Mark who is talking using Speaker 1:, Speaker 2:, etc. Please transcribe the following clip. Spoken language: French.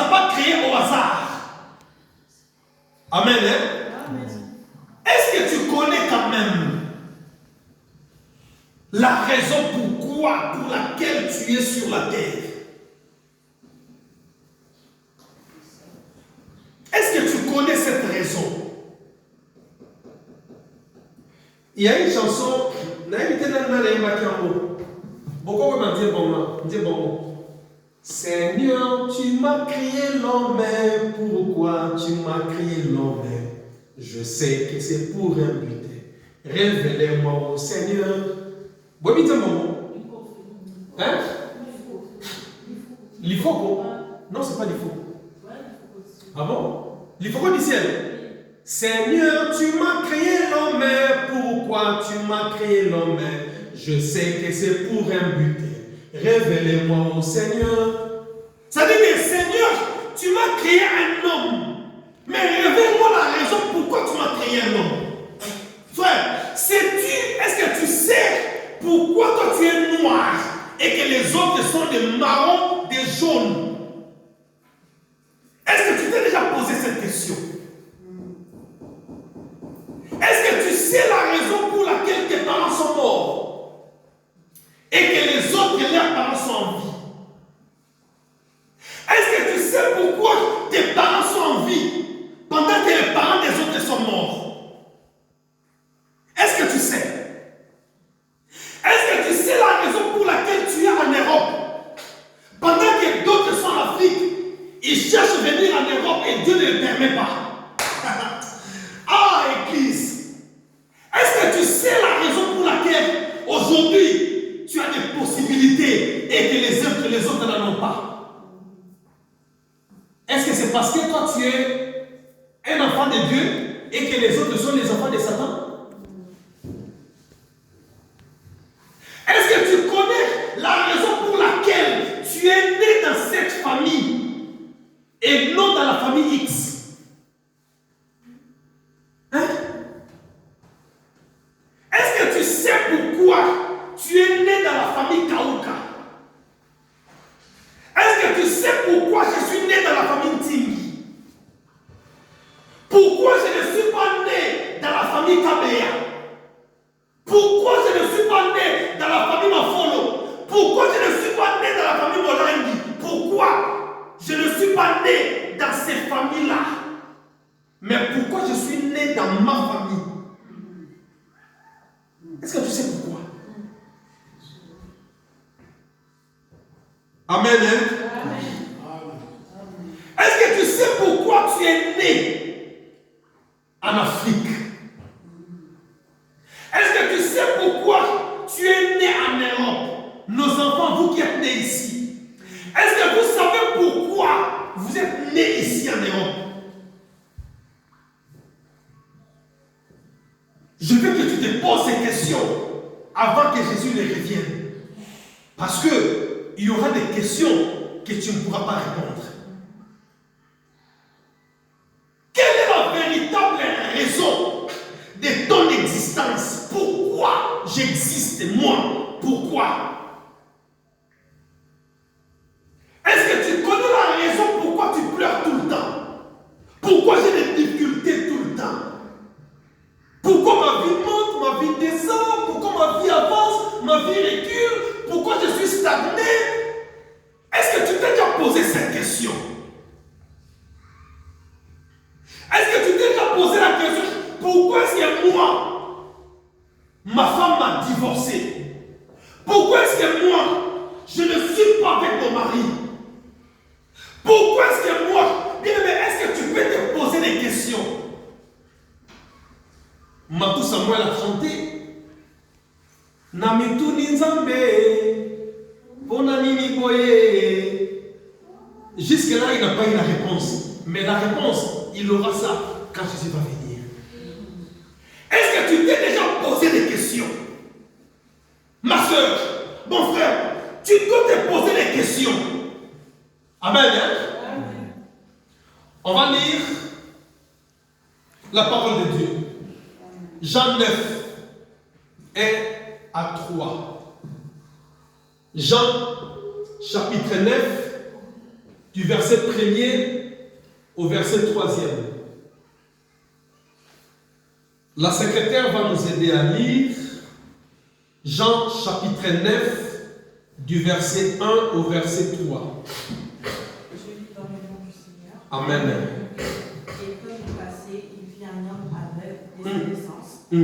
Speaker 1: a pas créé au hasard. Amen. Hein?
Speaker 2: Amen.
Speaker 1: Est-ce que tu connais quand même la raison pour laquelle tu es sur la terre? Est-ce que tu connais cette raison? Il y a une chanson, beaucoup vont dire bon. Seigneur, tu m'as créé l'homme, pourquoi tu m'as créé l'homme? Je sais que c'est pour un but. Révélez-moi, Seigneur. Bon, hein? L'ifoko? Non, c'est pas l'ifoko. Ah bon? L'ifoko du ciel. Seigneur, tu m'as créé l'homme, pourquoi tu m'as créé l'homme? Je sais que c'est pour un but. Révélez-moi, au Seigneur. Ça veut dire, Seigneur, tu m'as créé un homme. Mais révèle-moi la raison pourquoi tu m'as créé un homme. Frère, est-ce que tu sais pourquoi toi tu es noir et que les autres sont des marrons, des jaunes? Est-ce que tu t'es déjà posé cette question? Est-ce que tu sais la raison pour laquelle tes parents sont morts et que les autres, leurs parents sont en vie? Est-ce que tu sais pourquoi tes parents sont en vie pendant que les parents des autres sont morts? Est-ce que tu sais? Est-ce que tu sais la raison pour laquelle tu es en Europe pendant que d'autres sont en Afrique? Ils cherchent à venir en Europe et Dieu ne le permet pas. Ah, Église! Est-ce que tu sais la raison pour laquelle aujourd'hui tu as des possibilités et que les autres n'en ont pas? Est-ce que c'est parce que toi tu es un enfant de Dieu et que les autres sont les enfants de Satan? Est-ce que tu connais la raison pour laquelle tu es né dans cette famille et non dans la famille X? Hein? Est-ce que tu sais pourquoi tu es né dans la famille Kauka? Est-ce que tu sais pourquoi je suis né dans la famille Tingi? Pourquoi je ne suis pas né dans la famille Kabea? Pourquoi je ne suis pas né dans la famille Mafolo? Pourquoi je ne suis pas né dans la famille Molangi? Pourquoi je ne suis pas né dans ces familles-là? Mais pourquoi je suis né dans ma famille? Est-ce que tu sais pourquoi? Amen. Hein?
Speaker 2: Amen.
Speaker 1: Est-ce que tu sais pourquoi tu es né en Afrique? Est-ce que tu sais pourquoi tu es né en Europe? Nos enfants, vous qui êtes nés ici. Est-ce que vous savez pourquoi vous êtes nés ici en Europe? Je veux que tu te poses ces questions avant que Jésus ne revienne. Parce que il y aura des questions que tu ne pourras pas répondre. Quelle est la véritable raison de ton existence? Pourquoi j'existe moi? Pourquoi? Est-ce que tu connais la raison pourquoi tu pleures tout le temps? Pourquoi j'ai des difficultés tout le temps? Pourquoi ma vie monte, ma vie descend? Pourquoi ma vie avance, ma vie recule? Pourquoi je suis stagné? Est-ce que tu t'es déjà posé cette question? Est-ce que tu t'es déjà posé la question? Pourquoi est-ce que moi, ma femme m'a divorcé? Pourquoi est-ce que moi, je ne suis pas avec mon mari? Pourquoi est-ce que moi, bien aimé, est-ce que tu peux te poser des questions? Matou Samuel a chanté Namitu Ninzambe Bonanini Boye. Jusque-là, il n'a pas eu la réponse. Mais la réponse, il aura ça quand Jésus va venir. Est-ce que tu t'es déjà posé des questions? Ma soeur, mon frère, tu dois te poser des questions. Amen. Hein? Amen. On va lire la parole de Dieu. Jean 9, 1 à 3. Jean chapitre 9, du verset 1er au verset 3e. La secrétaire va nous aider à lire Jean chapitre 9 du verset 1 au verset 3.
Speaker 2: Je lis dans le nom du Seigneur.
Speaker 1: Amen.
Speaker 2: Et comme il passait, il vit un homme aveugle dès sa naissance.
Speaker 1: Et